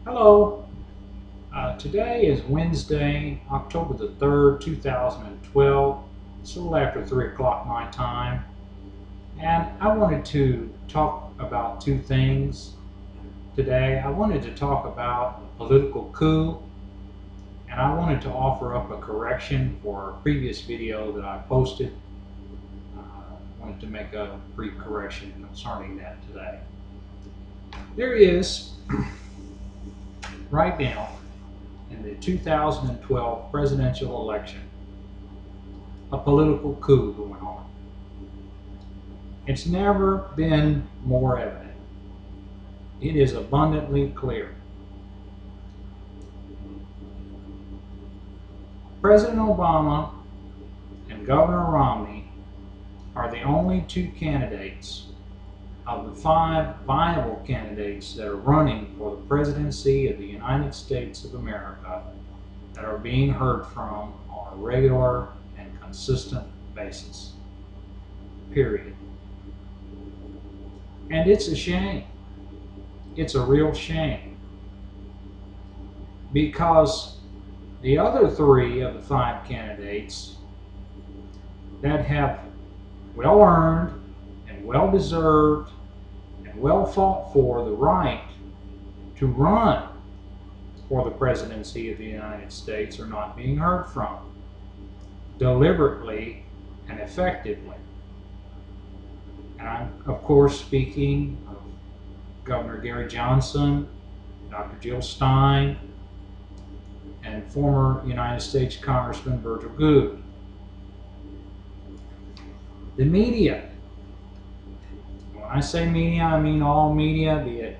Hello. Today is Wednesday, October the 3rd, 2012. It's a little after 3 o'clock my time. And I wanted to talk about two things today. I wanted to talk about a political coup, and I wanted to offer up a correction for a previous video that I posted. I wanted to make a brief correction concerning that today. There is, right now, in the 2012 presidential election, a political coup going on. It's never been more evident. It is abundantly clear. President Obama and Governor Romney are the only two candidates of the 5 viable candidates that are running for the presidency of the United States of America that are being heard from on a regular and consistent basis. Period. And it's a shame. It's a real shame. Because the other 3 of the 5 candidates that have well earned and well deserved and well fought for the right to run for the presidency of the United States are not being heard from deliberately and effectively. And I'm, of course, speaking of Governor Gary Johnson, Dr. Jill Stein, and former United States Congressman Virgil Goode. The media, when I say media, I mean all media, be it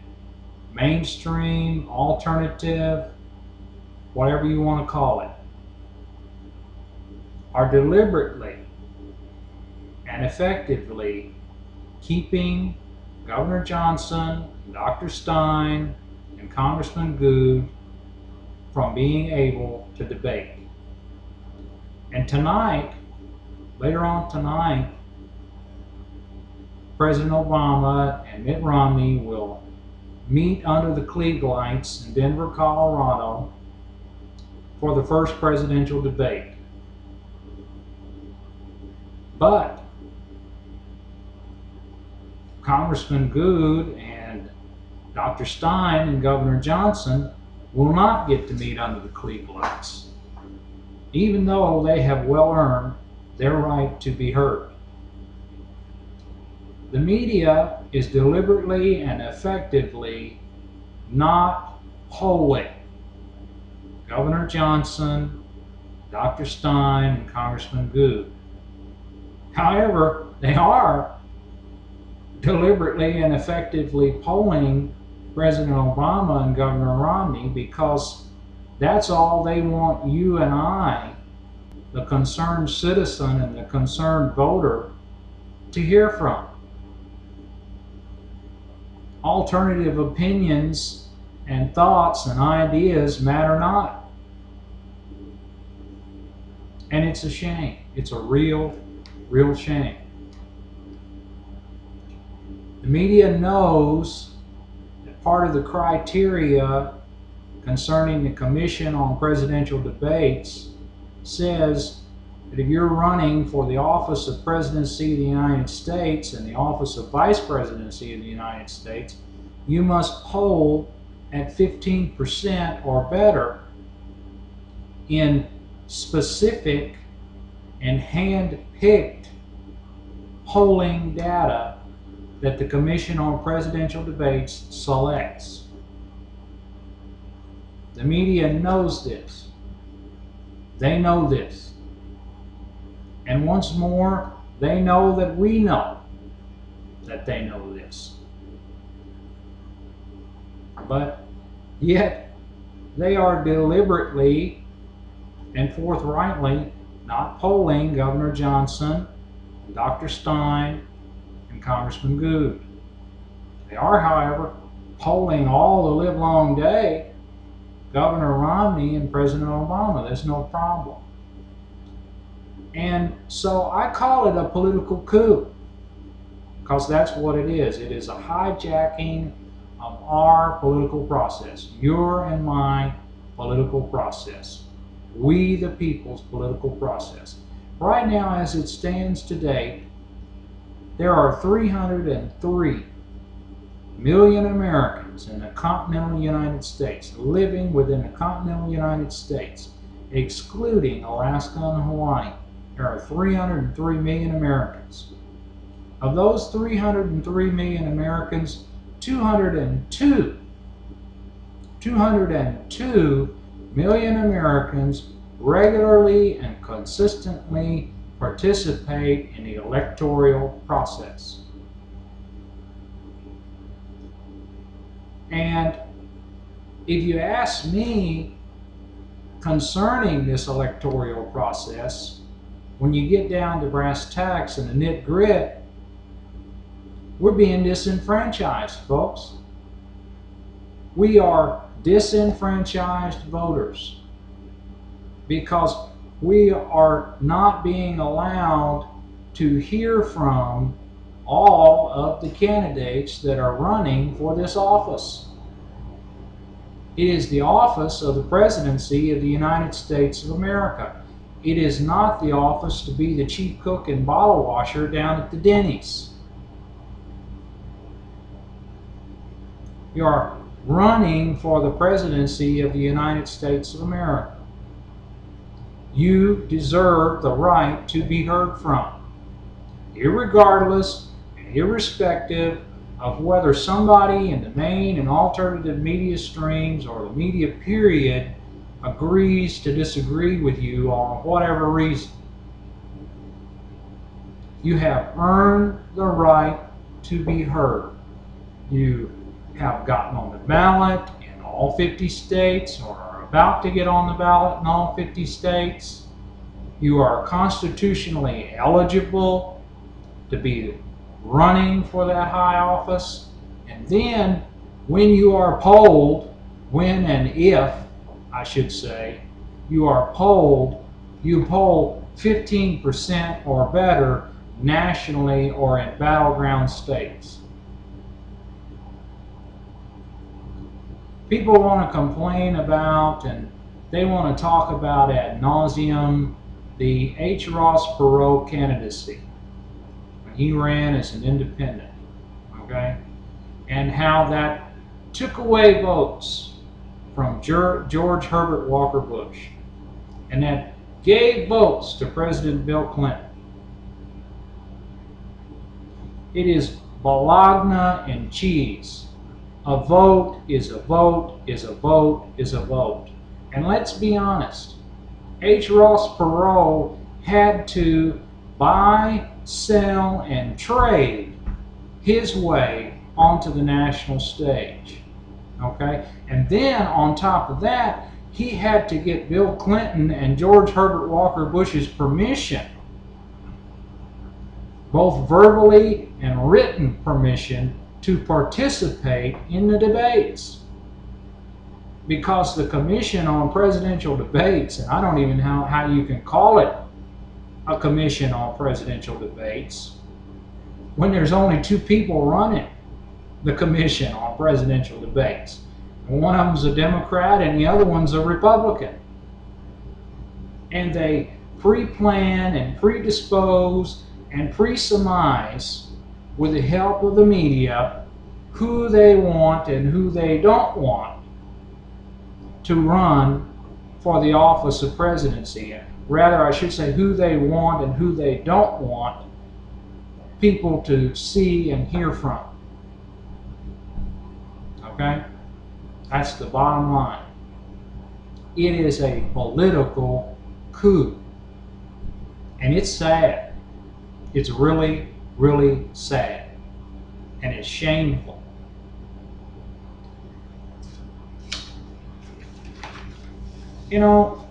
mainstream, alternative, whatever you want to call it, are deliberately and effectively keeping Governor Johnson, Dr. Stein, and Congressman Goode from being able to debate. And tonight, later on tonight, President Obama and Mitt Romney will meet under the Klieg lights in Denver, Colorado for the first presidential debate. But Congressman Goode and Dr. Stein and Governor Johnson will not get to meet under the Klieg lights, even though they have well earned their right to be heard. The media is deliberately and effectively not polling Governor Johnson, Dr. Stein, and Congressman Goode. However, they are deliberately and effectively polling President Obama and Governor Romney, because that's all they want you and I, the concerned citizen and the concerned voter, to hear from. Alternative opinions and thoughts and ideas matter not. And it's a shame. It's a real shame. The media knows that part of the criteria concerning the Commission on Presidential Debates says that if you're running for the office of Presidency of the United States and the office of Vice Presidency of the United States, you must poll at 15% or better in specific and hand-picked polling data that the Commission on Presidential Debates selects. The media knows this. They know this. And once more, they know that we know that they know this. But yet, they are deliberately and forthrightly not polling Governor Johnson, Dr. Stein, and Congressman Goode. They are, however, polling all the livelong day Governor Romney and President Obama. There's no problem. And so I call it a political coup, because that's what it is. It is a hijacking of our political process, your and my political process, we the people's political process. Right now, as it stands today, there are 303 million Americans in the continental United States, living within the continental United States, excluding Alaska and Hawaii. There are 303 million Americans. Of those 303 million Americans, 202 million Americans regularly and consistently participate in the electoral process. And if you ask me concerning this electoral process, when you get down to brass tacks and the nit grit, we're being disenfranchised, folks. We are disenfranchised voters because we are not being allowed to hear from all of the candidates that are running for this office. It is the office of the presidency of the United States of America. It is not the office to be the chief cook and bottle washer down at the Denny's. You are running for the presidency of the United States of America. You deserve the right to be heard from, irregardless and irrespective of whether somebody in the main and alternative media streams or the media period agrees to disagree with you on whatever reason. You have earned the right to be heard. You have gotten on the ballot in all 50 states or are about to get on the ballot in all 50 states. You are constitutionally eligible to be running for that high office. And then when you are polled, when and if, I should say, you are polled, you poll 15% or better nationally or in battleground states. People want to complain about and they want to talk about ad nauseum the H. Ross Perot candidacy when he ran as an independent, okay? And how that took away votes from George Herbert Walker Bush and that gave votes to President Bill Clinton. It is Bologna and cheese. A vote is a vote is a vote is a vote. And let's be honest, H. Ross Perot had to buy, sell, and trade his way onto the national stage. Okay? And then on top of that, he had to get Bill Clinton and George Herbert Walker Bush's permission, both verbally and written permission, to participate in the debates. Because the Commission on Presidential Debates, and I don't even know how you can call it a commission on presidential debates when there's only two people running the Commission on Presidential Debates. One of them's a Democrat and the other one's a Republican. And they pre-plan and predispose and pre-surmise with the help of the media who they want and who they don't want to run for the office of presidency. Rather, I should say who they want and who they don't want people to see and hear from. Okay? That's the bottom line. It is a political coup. And it's sad. It's really, really sad. And it's shameful. You know,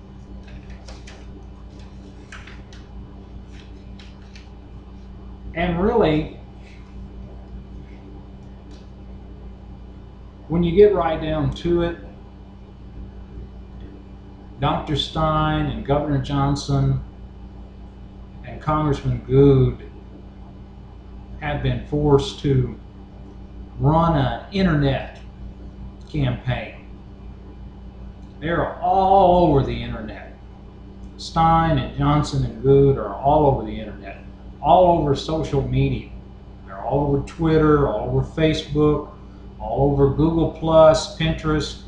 and really, when you get right down to it, Dr. Stein and Governor Johnson and Congressman Good have been forced to run an internet campaign. They're all over the internet. Stein and Johnson and Good are all over the internet, all over social media. They're all over Twitter, all over Facebook, all over Google Plus, Pinterest.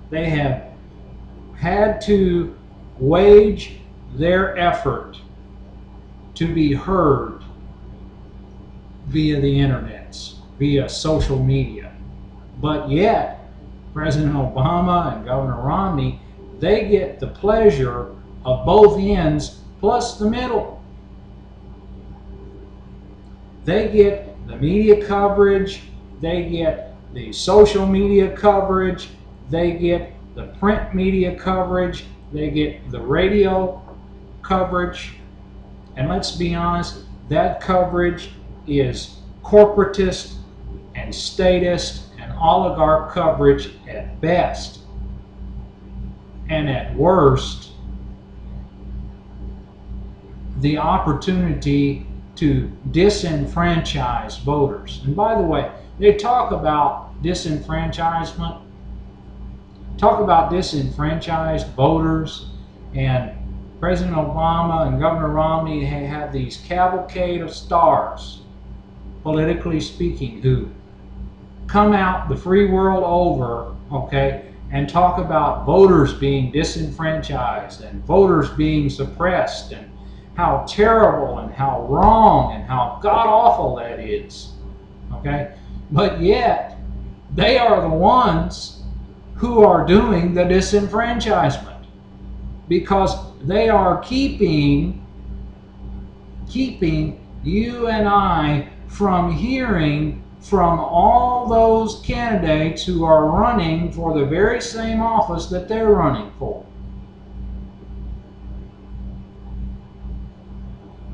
They have had to wage their effort to be heard via the internets, via social media. But yet, President Obama and Governor Romney, they get the pleasure of both ends plus the middle. They get the media coverage, they get the social media coverage, they get the print media coverage, they get the radio coverage, and let's be honest, that coverage is corporatist and statist and oligarch coverage at best, and at worst, the opportunity to disenfranchise voters. And by the way, they talk about disenfranchisement, talk about disenfranchised voters, and President Obama and Governor Romney have these cavalcade of stars, politically speaking, who come out the free world over, okay, and talk about voters being disenfranchised and voters being suppressed and how terrible and how wrong and how god-awful that is, okay? But yet, they are the ones who are doing the disenfranchisement because they are keeping you and I from hearing from all those candidates who are running for the very same office that they're running for.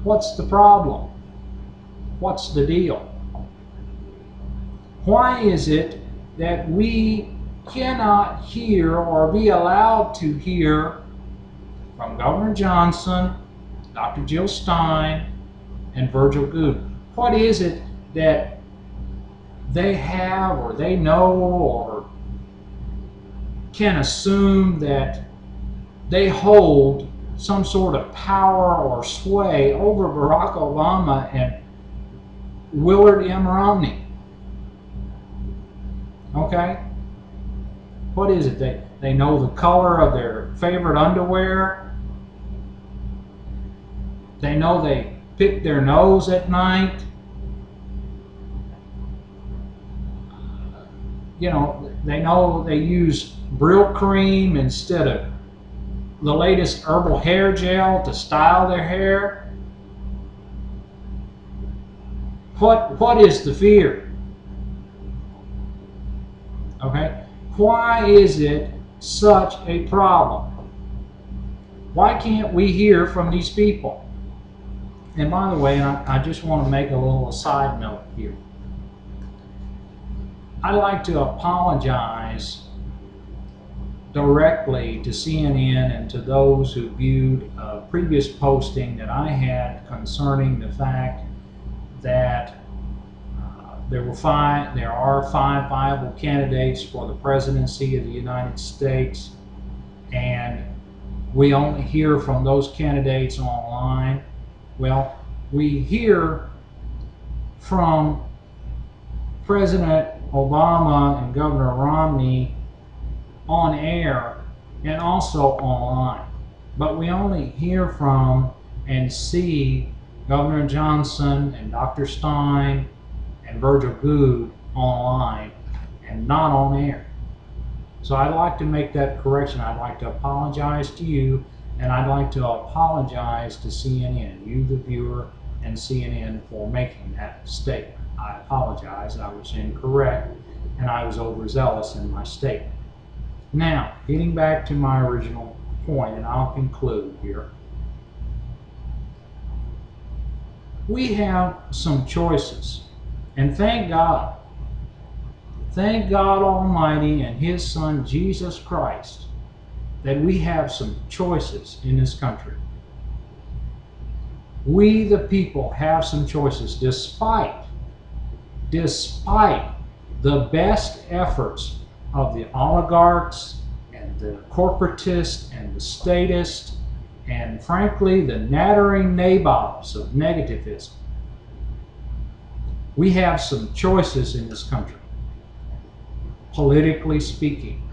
What's the problem? What's the deal? Why is it that we cannot hear or be allowed to hear from Governor Johnson, Dr. Jill Stein, and Virgil Goode? What is it that they have or they know or can assume that they hold some sort of power or sway over Barack Obama and Willard M. Romney? Okay? What is it? They know the color of their favorite underwear. They know they pick their nose at night. You know they use Brill cream instead of the latest herbal hair gel to style their hair. What is the fear? Okay? Why is it such a problem? Why can't we hear from these people? And by the way, I just want to make a little side note here. I'd like to apologize directly to CNN and to those who viewed a previous posting that I had concerning the fact that there are five viable candidates for the presidency of the United States, and we only hear from those candidates online. Well, we hear from President Obama and Governor Romney on air and also online, but we only hear from and see Governor Johnson and Dr. Stein and Virgil Goode online and not on air. So I'd like to make that correction. I'd like to apologize to you, and I'd like to apologize to CNN, you the viewer, and CNN for making that statement. I apologize. I was incorrect and I was overzealous in my statement. Now, getting back to my original point, and I'll conclude here. We have some choices, and thank God Almighty and His Son Jesus Christ that we have some choices in this country. We the people have some choices despite the best efforts of the oligarchs and the corporatists and the statists and frankly the nattering nabobs of negativism. We have some choices in this country, politically speaking.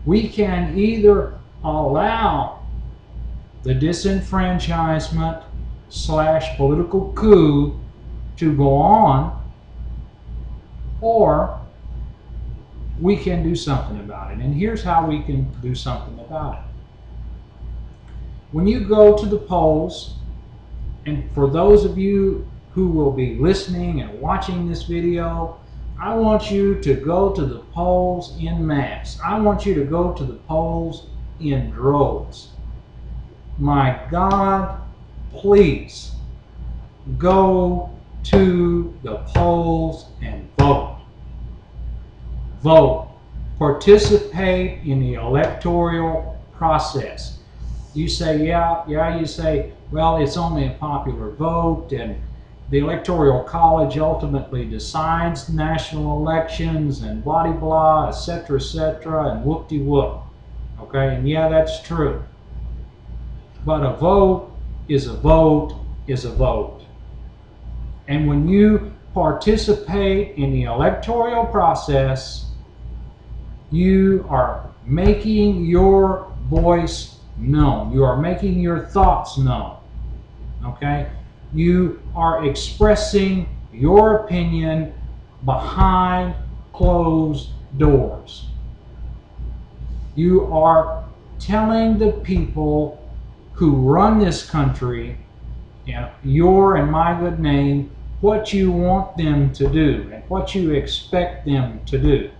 We can either allow the disenfranchisement / political coup to go on, or we can do something about it. And here's how we can do something about it. When you go to the polls, and for those of you who will be listening and watching this video, I want you to go to the polls en masse. I want you to go to the polls in droves. My God, please go to the polls and vote. Vote. Participate in the electoral process. You say, you say, well, it's only a popular vote, and the Electoral College ultimately decides national elections, and blah, blah, etc., and whoop-de-whoop. Okay, and yeah, that's true. But a vote is a vote is a vote. And when you participate in the electoral process, you are making your voice known. You are making your thoughts known. Okay? You are expressing your opinion behind closed doors. You are telling the people who run this country, in your and my good name, what you want them to do and what you expect them to do.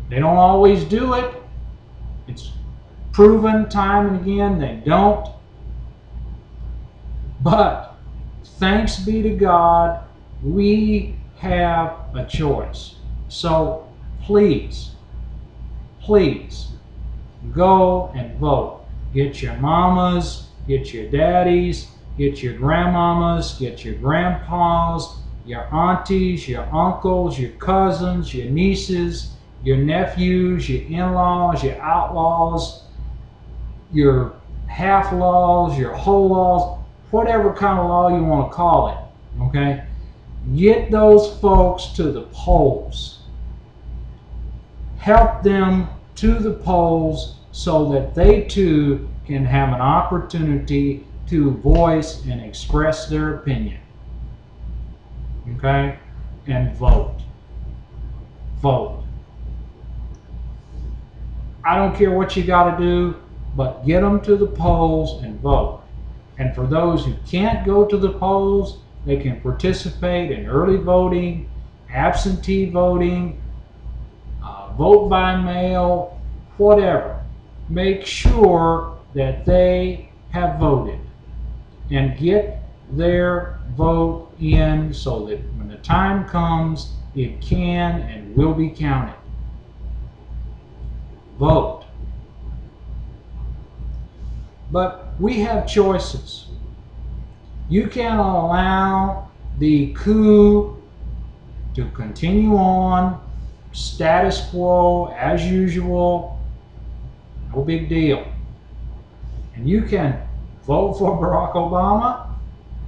They don't always do it. It's proven time and again they don't. But thanks be to God, we have a choice. So please, please go and vote. Get your mamas, get your daddies, get your grandmamas, get your grandpas, your aunties, your uncles, your cousins, your nieces, your nephews, your in-laws, your outlaws, your half-laws, your whole laws, whatever kind of law you want to call it, okay? Get those folks to the polls. Help them to the polls so that they too can have an opportunity to voice and express their opinion. Okay? And vote. Vote. I don't care what you got to do, but get them to the polls and vote. And for those who can't go to the polls, they can participate in early voting, absentee voting, vote by mail, whatever. Make sure that they have voted and get their vote in so that when the time comes, it can and will be counted. Vote. But we have choices. You can allow the coup to continue on, status quo as usual, no big deal. And you can vote for Barack Obama,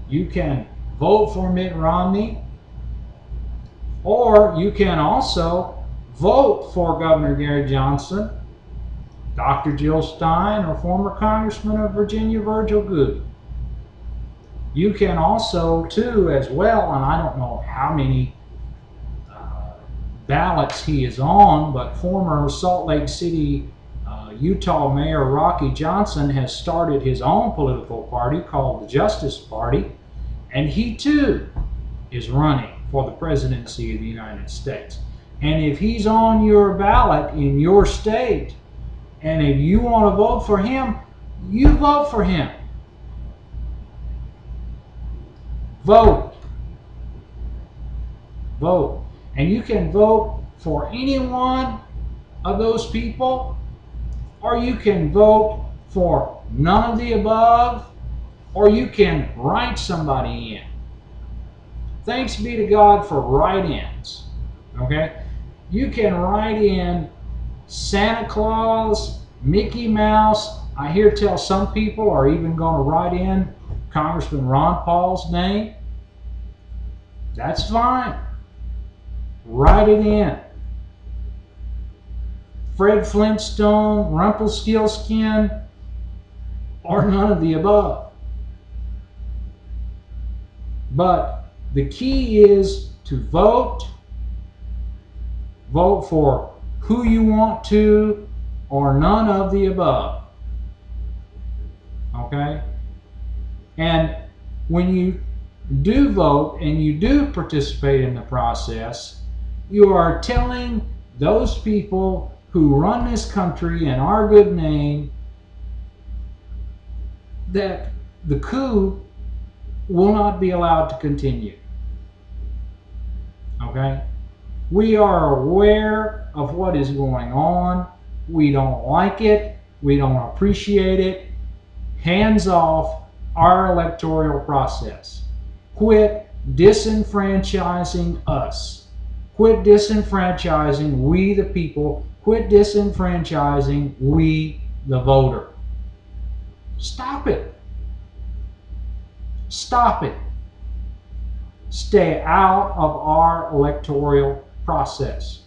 you can vote for Mitt Romney, or you can also vote for Governor Gary Johnson, Dr. Jill Stein, or former Congressman of Virginia Virgil Goode. You can also, too, as well, and I don't know how many ballots he is on, but former Salt Lake City, Utah Mayor Rocky Johnson has started his own political party called the Justice Party, and he too is running for the presidency of the United States. And if he's on your ballot in your state, and if you want to vote for him, you vote for him. Vote. Vote. And you can vote for any one of those people, or you can vote for none of the above, or you can write somebody in. Thanks be to God for write-ins. Okay? You can write in Santa Claus, Mickey Mouse. I hear tell some people are even going to write in Congressman Ron Paul's name. That's fine. Write it in. Fred Flintstone, Rumpelstiltskin, or none of the above. But the key is to vote. Vote for who you want to, or none of the above. Okay? And when you do vote and you do participate in the process, you are telling those people who run this country in our good name that the coup will not be allowed to continue. Okay? We are aware of what is going on. We don't like it. We don't appreciate it. Hands off our electoral process. Quit disenfranchising us. Quit disenfranchising we the people. Quit disenfranchising we the voter. Stop it. Stop it. Stay out of our electoral process.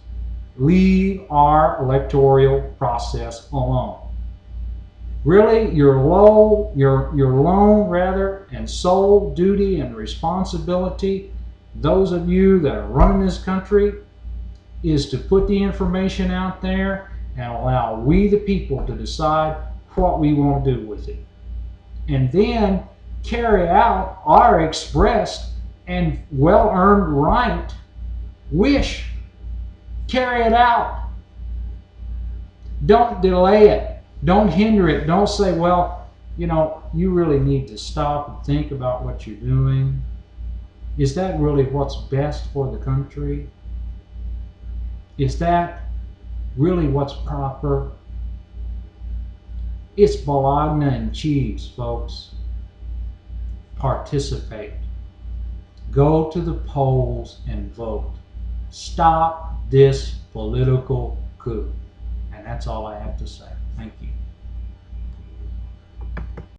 Leave our electoral process alone. Really, your lone and sole duty and responsibility, those of you that are running this country, is to put the information out there and allow we the people to decide what we want to do with it. And then carry out our expressed and well-earned right, wish. Carry it out. Don't delay it. Don't hinder it. Don't say, well, you really need to stop and think about what you're doing. Is that really what's best for the country? Is that really what's proper? It's Bologna and cheese, folks. Participate. Go to the polls and vote. Stop this political coup. And that's all I have to say. Thank you.